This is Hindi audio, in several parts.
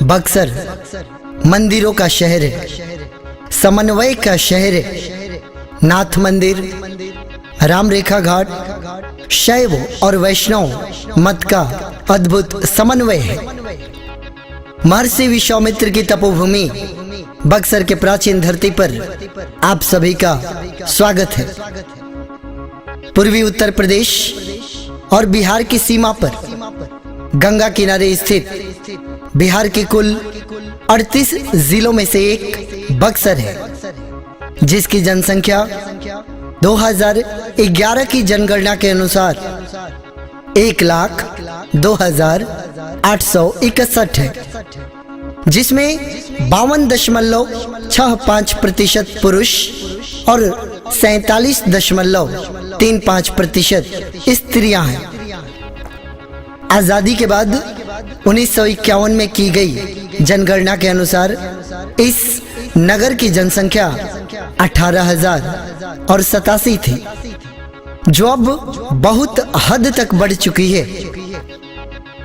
बक्सर मंदिरों का शहर है, समन्वय का शहर है। नाथ मंदिर, राम रेखा घाट, शैव और वैष्णव मत का अद्भुत समन्वय है। महर्षि विश्वामित्र की तपोभूमि बक्सर के प्राचीन धरती पर आप सभी का स्वागत है। पूर्वी उत्तर प्रदेश और बिहार की सीमा पर गंगा किनारे स्थित बिहार के कुल 38 जिलों में से एक बक्सर है, जिसकी जनसंख्या 2011 की जनगणना के अनुसार 1,02,861 है, जिसमें 52.65% पुरुष और 47.35% स्त्रियां हैं। आजादी के बाद 1951 में की गई जनगणना के अनुसार इस नगर की जनसंख्या 18,087 थी, जो अब बहुत हद तक बढ़ चुकी है।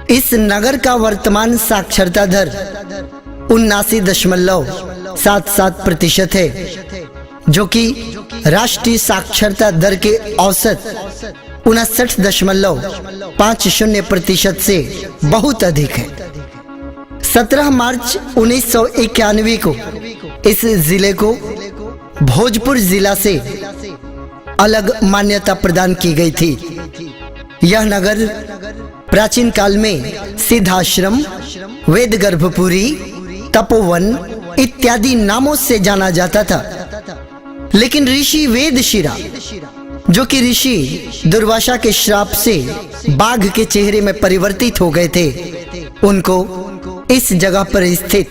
इस नगर का वर्तमान साक्षरता दर 79.77% है, जो कि राष्ट्रीय साक्षरता दर के औसत 59.50% से बहुत अधिक है। 17 मार्च 1991 को इस जिले को भोजपुर जिला से अलग मान्यता प्रदान की गई थी। यह नगर प्राचीन काल में सिद्धाश्रम, वेद गर्भपुरी, तपोवन इत्यादि नामों से जाना जाता था, लेकिन ऋषि वेदशिरा, जो कि ऋषि दुर्वासा के श्राप से बाघ के चेहरे में परिवर्तित हो गए थे, उनको इस जगह पर स्थित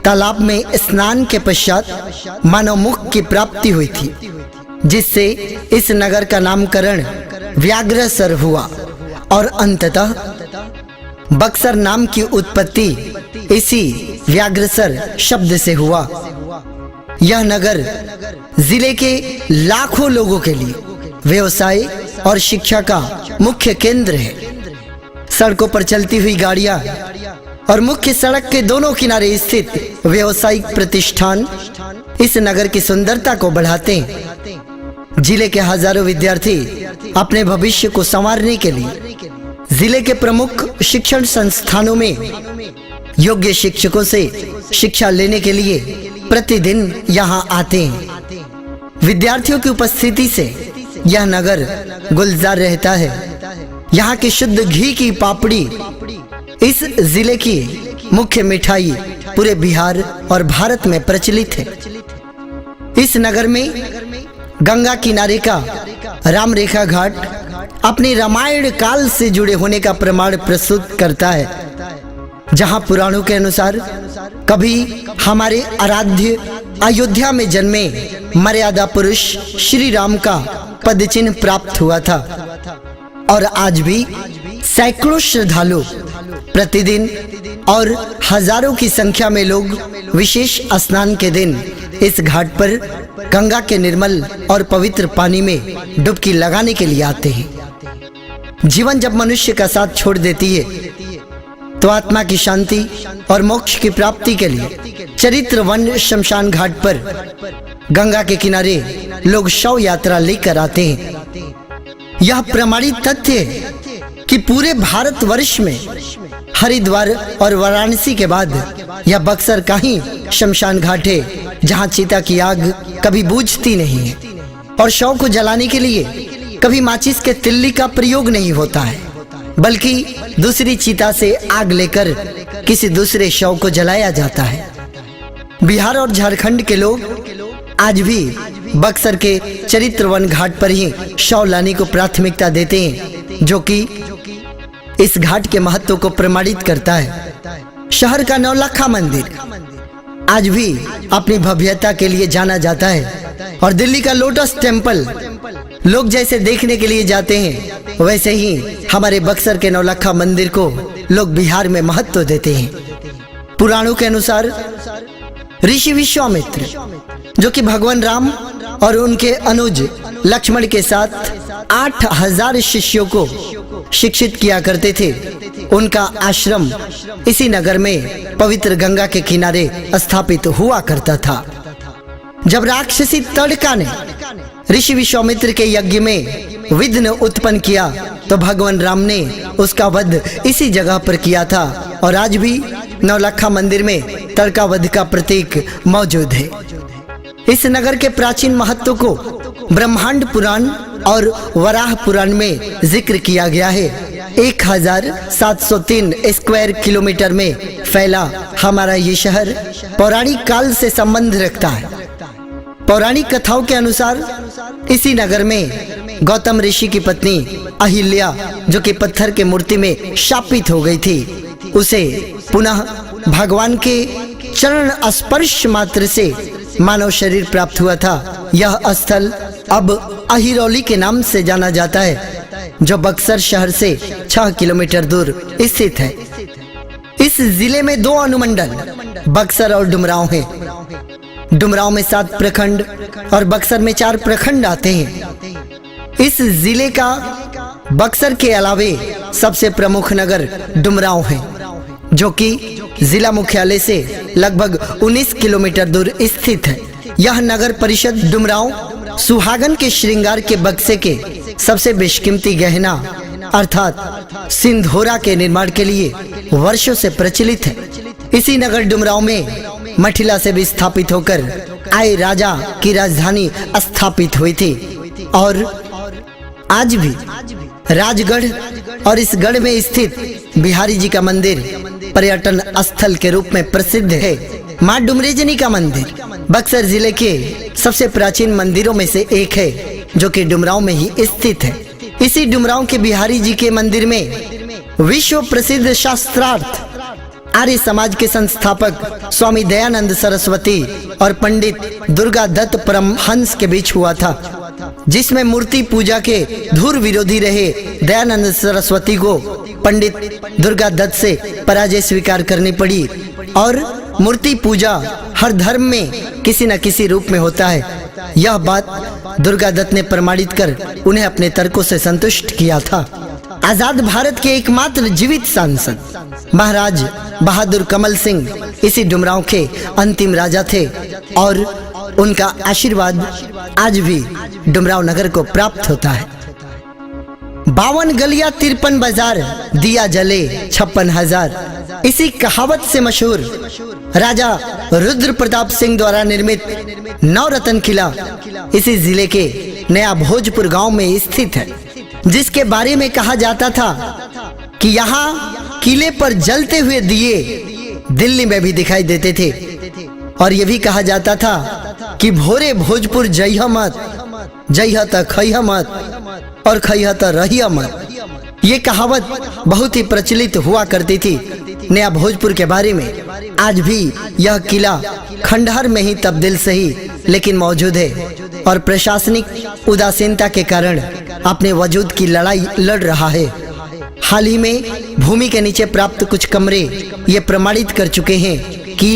तालाब में स्नान के पश्चात मानव मुख की प्राप्ति हुई थी, जिससे इस नगर का नामकरण व्याघ्रसर हुआ और अंततः बक्सर नाम की उत्पत्ति इसी व्याघ्रसर शब्द से हुआ। यह नगर जिले के लाखों लोगों के लिए व्यवसाय और शिक्षा का मुख्य केंद्र है। सड़कों पर चलती हुई गाड़ियां और मुख्य सड़क के दोनों किनारे स्थित व्यवसायिक प्रतिष्ठान इस नगर की सुंदरता को बढ़ाते हैं। जिले के हजारों विद्यार्थी अपने भविष्य को संवारने के लिए जिले के प्रमुख शिक्षण संस्थानों में योग्य शिक्षकों से शिक्षा लेने के लिए प्रतिदिन यहाँ आते हैं। विद्यार्थियों की उपस्थिति से यह नगर गुलजार रहता है। यहाँ की शुद्ध घी की पापड़ी इस जिले की मुख्य मिठाई पूरे बिहार और भारत में प्रचलित है। इस नगर में गंगा किनारे का राम रेखा घाट अपने रामायण काल से जुड़े होने का प्रमाण प्रस्तुत करता है, जहां पुराणों के अनुसार कभी हमारे आराध्य अयोध्या में जन्मे मर्यादा पुरुष श्री राम का पदचिन्ह प्राप्त हुआ था, और आज भी सैकड़ों श्रद्धालु प्रतिदिन और हजारों की संख्या में लोग विशेष स्नान के दिन इस घाट पर गंगा के निर्मल और पवित्र पानी में डुबकी लगाने के लिए आते हैं। जीवन जब मनुष्य का साथ छोड़ देती है, तो आत्मा की शांति और मोक्ष की प्राप्ति के लिए चरित्र वन शमशान घाट पर गंगा के किनारे लोग शव यात्रा लेकर आते हैं। यह प्रमाणित तथ्य है कि पूरे भारतवर्ष में हरिद्वार और वाराणसी के बाद यह बक्सर का ही शमशान घाट है, जहां चिता की आग कभी बुझती नहीं है और शव को जलाने के लिए कभी माचिस के तिल्ली का प्रयोग नहीं होता है, बल्कि दूसरी चिता से आग लेकर किसी दूसरे शव को जलाया जाता है। बिहार और झारखंड के लोग आज भी बक्सर के चरित्रवन घाट पर ही शव लाने को प्राथमिकता देते हैं, जो कि इस घाट के महत्व को प्रमाणित करता है। शहर का नौलखा मंदिर आज भी अपनी भव्यता के लिए जाना जाता है, और दिल्ली का लोटस टेम्पल लोग जैसे देखने के लिए जाते हैं, वैसे ही हमारे बक्सर के नौलखा मंदिर को लोग बिहार में महत्व देते हैं। पुराणों के अनुसार ऋषि विश्वामित्र, जो कि भगवान राम और उनके अनुज लक्ष्मण के साथ 8,000 शिष्यों को शिक्षित किया करते थे, उनका आश्रम इसी नगर में पवित्र गंगा के किनारे स्थापित हुआ करता था। जब राक्षसी तड़का ने ऋषि विश्वामित्र के यज्ञ में विघ्न उत्पन्न किया तो भगवान राम ने उसका वध इसी जगह पर किया था और आज भी नौलखा मंदिर में तड़का वध का प्रतीक मौजूद है। इस नगर के प्राचीन महत्व को ब्रह्मांड पुराण और वराह पुराण में जिक्र किया गया है। 1703 स्क्वायर किलोमीटर में फैला हमारा ये शहर पौराणिक काल से संबंध रखता है। पौराणिक कथाओं के अनुसार इसी नगर में गौतम ऋषि की पत्नी अहिल्या, जो कि पत्थर के मूर्ति में शापित हो गई थी, उसे पुनः भगवान के चरण स्पर्श मात्र से मानव शरीर प्राप्त हुआ था। यह स्थल अब अहिरौली के नाम से जाना जाता है, जो बक्सर शहर से 6 किलोमीटर दूर स्थित है। इस जिले में 2 अनुमंडल बक्सर और डुमरांव हैं। डुमरांव में 7 प्रखंड और बक्सर में 4 प्रखंड आते हैं। इस जिले का बक्सर के अलावे सबसे प्रमुख नगर डुमरांव है, जो कि जिला मुख्यालय से लगभग 19 किलोमीटर दूर स्थित है। यह नगर परिषद डुमरांव सुहागन के श्रृंगार के बक्से के सबसे बेशकीमती गहना अर्थात सिंधोरा के निर्माण के लिए वर्षों से प्रचलित है। इसी नगर डुमरांव में मठिला से भी स्थापित होकर आए राजा की राजधानी स्थापित हुई थी और आज भी राजगढ़ और इस गढ़ में स्थित बिहारी जी का मंदिर पर्यटन स्थल के रूप में प्रसिद्ध है। माँ डुमरेजनी का मंदिर बक्सर जिले के सबसे प्राचीन मंदिरों में से एक है, जो कि डुमरांव में ही स्थित है। इसी डुमरांव के बिहारी जी के मंदिर में विश्व प्रसिद्ध शास्त्रार्थ आर्य समाज के संस्थापक स्वामी दयानंद सरस्वती और पंडित दुर्गा दत्त परमहंस के बीच हुआ था, जिसमें मूर्ति पूजा के धुर विरोधी रहे दयानंद सरस्वती को पंडित दुर्गा दत्त से पराजय स्वीकार करनी पड़ी और मूर्ति पूजा हर धर्म में किसी न किसी रूप में होता है। यह बात दुर्गा दत्त ने प्रमाणित कर उन्हें अपने तर्कों से संतुष्ट किया था। आजाद भारत के एकमात्र जीवित सांसद महाराज बहादुर कमल सिंह इसी डुमरांव के अंतिम राजा थे और उनका आशीर्वाद आज भी डुमरांव नगर को प्राप्त होता है। 52 गलियां 53 बाजार, दिया जले 56,000, इसी कहावत से मशहूर राजा रुद्र प्रताप सिंह द्वारा निर्मित नवरत्न किला इसी जिले के नया भोजपुर गांव में स्थित है, जिसके बारे में कहा जाता था कि यहाँ किले पर जलते हुए दिए दिल्ली में भी दिखाई देते थे और ये भी कहा जाता था कि भोरे भोजपुर जइह मत, जइह त खइह मत और खइह त रहिह मत। ये कहावत बहुत ही प्रचलित हुआ करती थी नया भोजपुर के बारे में। आज भी यह किला खंडहर में ही तब्दील सही लेकिन मौजूद है और प्रशासनिक उदासीनता के कारण अपने वजूद की लड़ाई लड़ रहा है। हाल ही में भूमि के नीचे प्राप्त कुछ कमरे ये प्रमाणित कर चुके हैं कि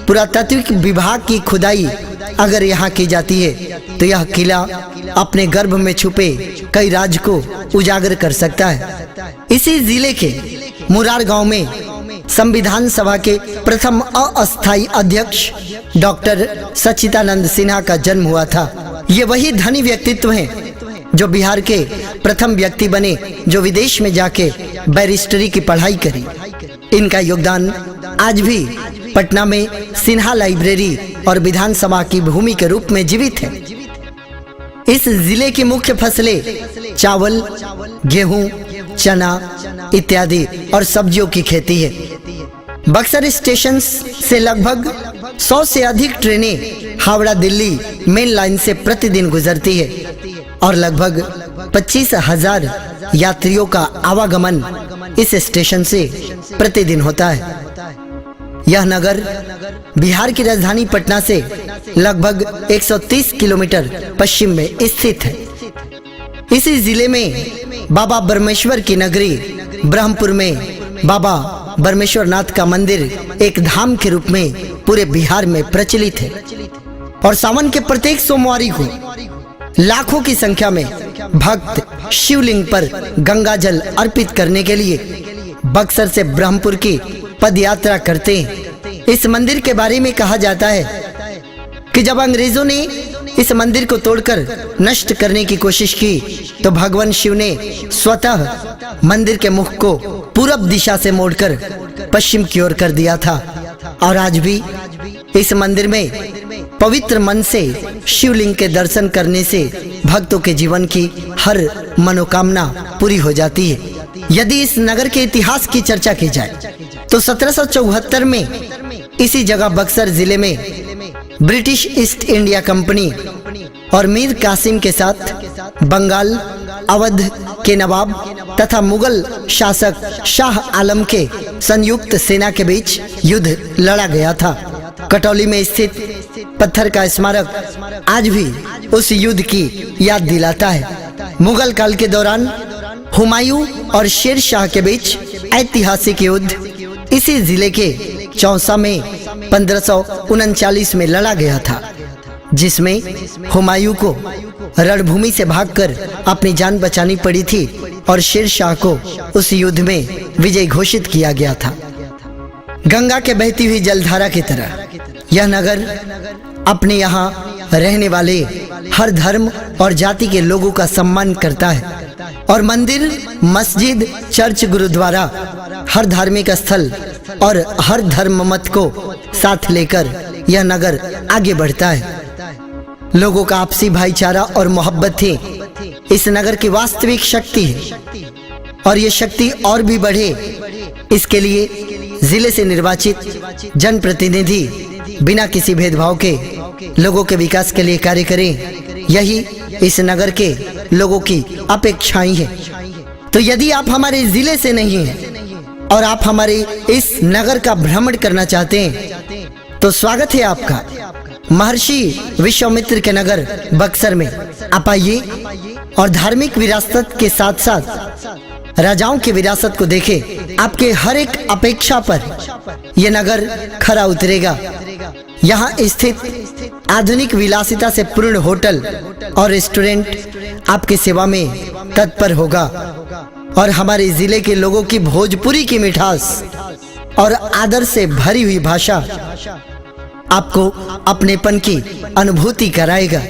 पुरातात्विक विभाग की खुदाई अगर यहाँ की जाती है तो यह किला अपने गर्भ में छुपे कई राज को उजागर कर सकता है। इसी जिले के मुरार गांव में संविधान सभा के प्रथम अस्थायी अध्यक्ष डॉक्टर सच्चिदानंद सिन्हा का जन्म हुआ था। ये वही धनी व्यक्तित्व हैं जो बिहार के प्रथम व्यक्ति बने जो विदेश में जाके बैरिस्टरी की पढ़ाई करी। इनका योगदान आज भी पटना में सिन्हा लाइब्रेरी और विधानसभा की भूमि के रूप में जीवित है। इस जिले की मुख्य फसलें चावल, गेहूं, चना इत्यादि और सब्जियों की खेती है। बक्सर स्टेशन से लगभग 100 से अधिक ट्रेनें हावड़ा दिल्ली मेन लाइन से प्रतिदिन गुजरती है और लगभग 25,000 यात्रियों का आवागमन इस स्टेशन से प्रतिदिन होता है। यह नगर बिहार की राजधानी पटना से लगभग 130 किलोमीटर पश्चिम में स्थित है। इसी जिले में बाबा ब्रह्मेश्वर की नगरी ब्रह्मपुर में बाबा ब्रह्मेश्वर नाथ का मंदिर एक धाम के रूप में पूरे बिहार में प्रचलित है और सावन के प्रत्येक सोमवारी को लाखों की संख्या में भक्त शिवलिंग पर गंगा जल अर्पित करने के लिए बक्सर से ब्रह्मपुर की पद यात्रा करते हैं। इस मंदिर के बारे में कहा जाता है कि जब अंग्रेजों ने इस मंदिर को तोड़कर नष्ट करने की कोशिश की तो भगवान शिव ने स्वतः मंदिर के मुख को पूरब दिशा से मोड़कर पश्चिम की ओर कर दिया था। और आज भी इस मंदिर में पवित्र मन से शिवलिंग के दर्शन करने से भक्तों के जीवन की हर मनोकामना पूरी हो जाती है। यदि इस नगर के इतिहास की चर्चा की जाए तो 1774 में इसी जगह बक्सर जिले में ब्रिटिश ईस्ट इंडिया कंपनी और मीर कासिम के साथ बंगाल, अवध के नवाब तथा मुगल शासक शाह आलम के संयुक्त सेना के बीच युद्ध लड़ा गया था। कटौली में स्थित पत्थर का स्मारक आज भी उस युद्ध की याद दिलाता है। मुगल काल के दौरान हुमायूं और शेर शाह के बीच ऐतिहासिक युद्ध इसी जिले के चौसा में 1539 में लड़ा गया था, जिसमें हुमायूं को रणभूमि से भागकर अपनी जान बचानी पड़ी थी और शेर शाह को उस युद्ध में विजय घोषित किया गया था। गंगा के बहती हुई जलधारा की तरह यह नगर अपने यहाँ रहने वाले हर धर्म और जाति के लोगों का सम्मान करता है और मंदिर, मस्जिद, चर्च, गुरुद्वारा, हर धार्मिक स्थल और हर धर्म मत को साथ लेकर यह नगर आगे बढ़ता है। लोगों का आपसी भाईचारा और मोहब्बत ही इस नगर की वास्तविक शक्ति है और ये शक्ति और भी बढ़े इसके लिए जिले से निर्वाचित जनप्रतिनिधि बिना किसी भेदभाव के लोगों के विकास के लिए कार्य करें, यही इस नगर के लोगों की अपेक्षाएं हैं। तो यदि आप हमारे जिले से नहीं हैं और आप हमारे इस नगर का भ्रमण करना चाहते हैं तो स्वागत है आपका महर्षि विश्वामित्र के नगर बक्सर में। आप आइए और धार्मिक विरासत के साथ साथ राजाओं की विरासत को देखें। आपके हर एक अपेक्षा पर यह नगर खरा उतरेगा। यहाँ स्थित आधुनिक विलासिता से पूर्ण होटल और रेस्टोरेंट आपकी सेवा में तत्पर होगा और हमारे जिले के लोगों की भोजपुरी की मिठास और आदर से भरी हुई भाषा आपको अपनेपन की अनुभूति कराएगा।